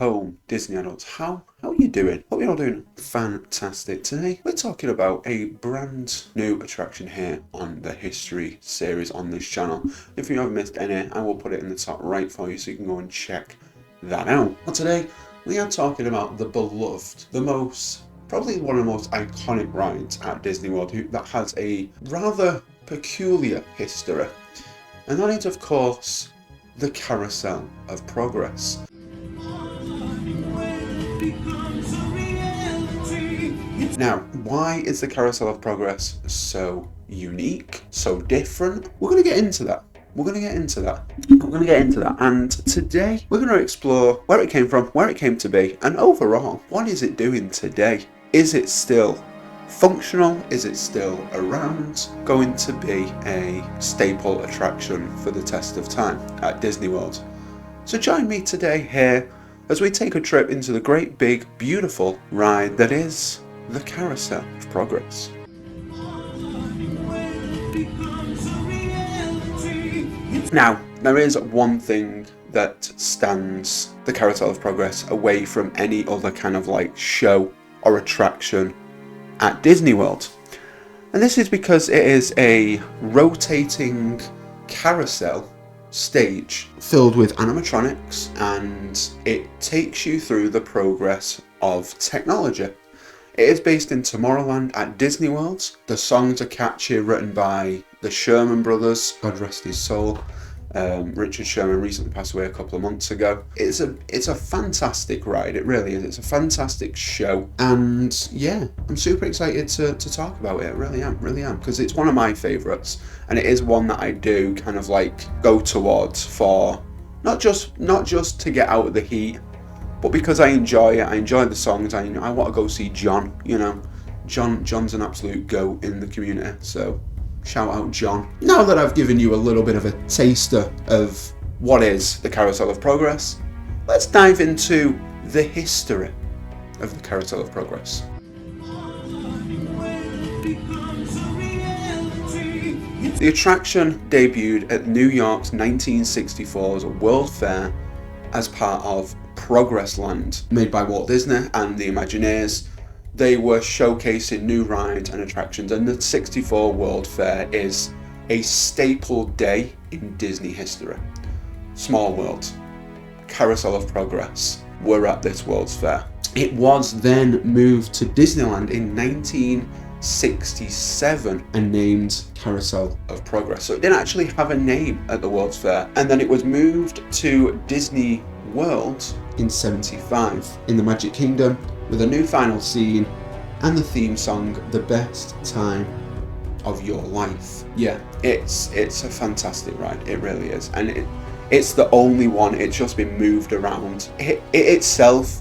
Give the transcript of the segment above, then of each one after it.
home, Disney adults. How are you doing? Hope you're all doing fantastic. Today we're talking about a brand new attraction here on the History series on this channel. If you haven't missed any, I will put it in the top right for you so you can go and check that out. Well, today we are talking about the beloved, probably one of the most iconic rides at Disney World that has a rather peculiar history. And that is, of course, the Carousel of Progress. Now, why is the Carousel of Progress so unique, so different? We're going to get into that. And today we're going to explore where it came from, where it came to be, and overall, what is it doing today? Is it still functional? Is it still around? Going to be a staple attraction for the test of time at Disney World. So join me today here as we take a trip into the great big beautiful ride that is the Carousel of Progress. Now, there is one thing that stands the Carousel of Progress away from any other kind of show or attraction at Disney World. And this is because it is a rotating carousel stage filled with animatronics, and it takes you through the progress of technology. It is based in Tomorrowland at Disney World. The songs are catchy, written by the Sherman brothers, God rest his soul. Richard Sherman recently passed away a couple of months ago. It's a fantastic ride, it really is. It's a fantastic show, and yeah, I'm super excited to talk about it. Really am, because it's one of my favourites, and it is one that I do kind of go towards for not just to get out of the heat, but because I enjoy it. I enjoy the songs. I want to go see John. John's an absolute goat in the community, so shout out John. Now that I've given you a little bit of a taster of what is the Carousel of Progress, let's dive into the history of the Carousel of Progress. The attraction debuted at New York's 1964's World Fair as part of Progress Land, made by Walt Disney and the Imagineers. They were showcasing new rides and attractions, and the 64 World Fair is a staple day in Disney history. Small World, Carousel of Progress were at this World's Fair. It was then moved to Disneyland in 1967 and named Carousel of Progress. So it didn't actually have a name at the World's Fair, and then it was moved to Disney World in 75 in the Magic Kingdom, with a new final scene and the theme song, The Best Time of Your Life. Yeah, it's a fantastic ride, it really is. And it's the only one, it's just been moved around. It itself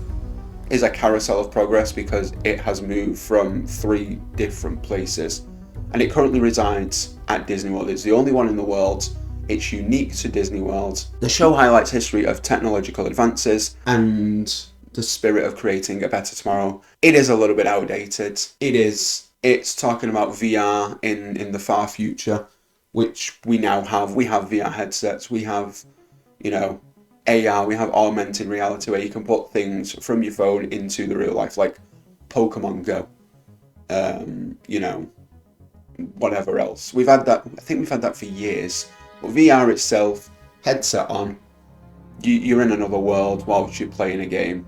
is a Carousel of Progress because it has moved from 3 different places, and it currently resides at Disney World. It's the only one in the world. It's unique to Disney World. The show highlights history of technological advances and the spirit of creating a better tomorrow. It is a little bit outdated. It's talking about VR in the far future, which we now have. We have VR headsets, we have, AR, we have augmented reality where you can put things from your phone into the real life, like Pokemon Go. Whatever else. We've had that, I think we've had that for years. But VR itself, headset on, you're in another world whilst you're playing a game.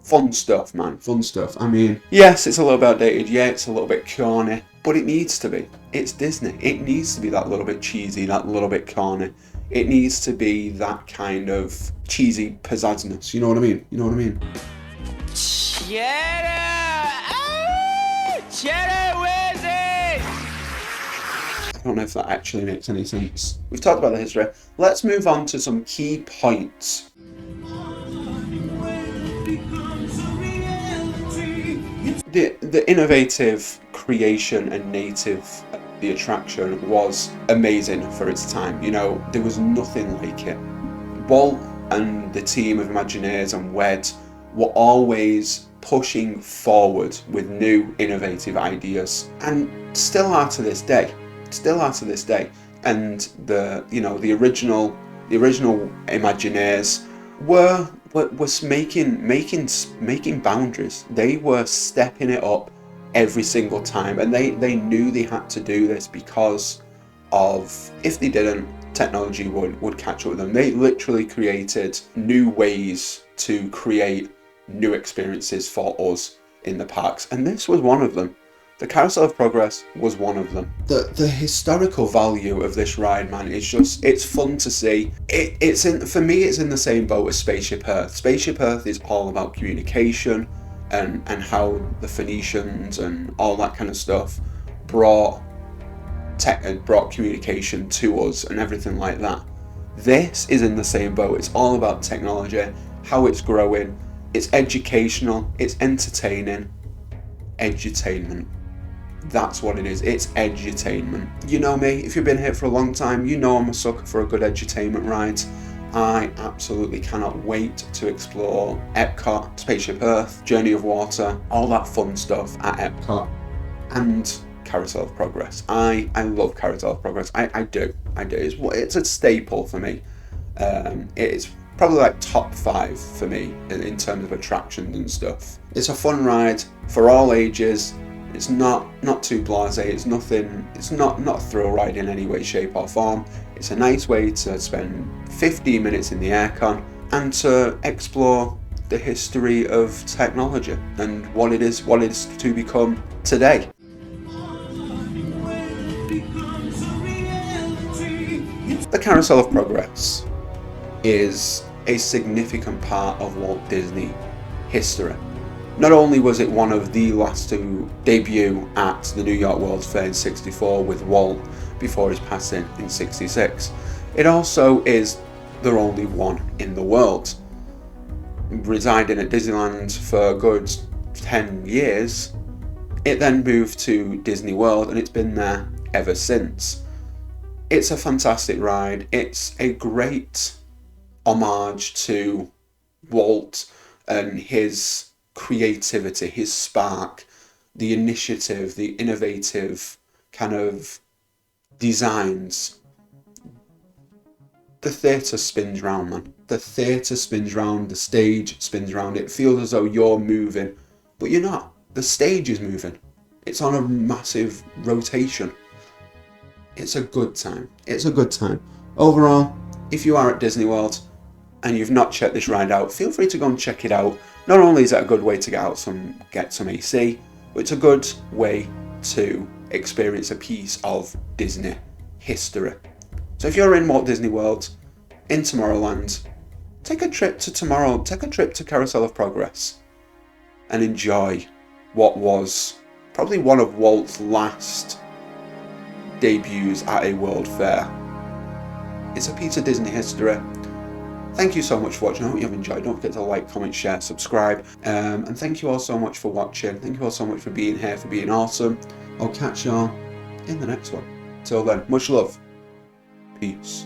Fun stuff, man. Fun stuff. I mean, yes, it's a little bit outdated. Yeah, it's a little bit corny, but it needs to be. It's Disney. It needs to be that little bit cheesy, that little bit corny. It needs to be that kind of cheesy pizzazness. You know what I mean? Cheddar Wizard! I don't know if that actually makes any sense. We've talked about the history. Let's move on to some key points. The innovative creation and native the attraction was amazing for its time. There was nothing like it. Walt and the team of Imagineers and WED were always pushing forward with new innovative ideas, and still are to this day. And the original Imagineers was making boundaries. They were stepping it up every single time, and they knew they had to do this because of, if they didn't, technology would catch up with them. They literally created new ways to create new experiences for us in the parks, and this was one of them. The Carousel of Progress was one of them. The historical value of this ride, man, is just, it's fun to see. For me, it's in the same boat as Spaceship Earth. Spaceship Earth is all about communication and how the Phoenicians and all that kind of stuff brought communication to us and everything like that. This is in the same boat. It's all about technology, how it's growing. It's educational, it's entertaining. Edutainment. That's what it is. It's edutainment. You know me, if you've been here for a long time, you know I'm a sucker for a good edutainment ride. I absolutely cannot wait to explore Epcot, Spaceship Earth, Journey of Water, all that fun stuff at Epcot, and Carousel of Progress. I love Carousel of Progress. I do. It's a staple for me. It's probably like top 5 for me in terms of attractions and stuff. It's a fun ride for all ages. It's not too blasé. It's nothing. It's not a thrill ride in any way, shape or form. It's a nice way to spend 15 minutes in the aircon and to explore the history of technology and what it is to become today. The Carousel of Progress is a significant part of Walt Disney history. Not only was it one of the last to debut at the New York World's Fair in '64 with Walt before his passing in '66, it also is the only one in the world. Residing at Disneyland for a good 10 years, it then moved to Disney World and it's been there ever since. It's a fantastic ride. It's a great homage to Walt and his creativity, his spark, the initiative, the innovative kind of designs. The theatre spins round, man. The theatre spins round, the stage spins round. It feels as though you're moving, but you're not. The stage is moving. It's on a massive rotation. It's a good time. It's a good time. Overall, if you are at Disney World and you've not checked this ride out, feel free to go and check it out. Not only is that a good way to get some AC, but it's a good way to experience a piece of Disney history. So if you're in Walt Disney World, in Tomorrowland, take a trip to Carousel of Progress and enjoy what was probably one of Walt's last debuts at a World Fair. It's a piece of Disney history. Thank you so much for watching. I hope you've enjoyed. Don't forget to like, comment, share, subscribe. And thank you all so much for watching. Thank you all so much for being here, for being awesome. I'll catch y'all in the next one. Till then, much love. Peace.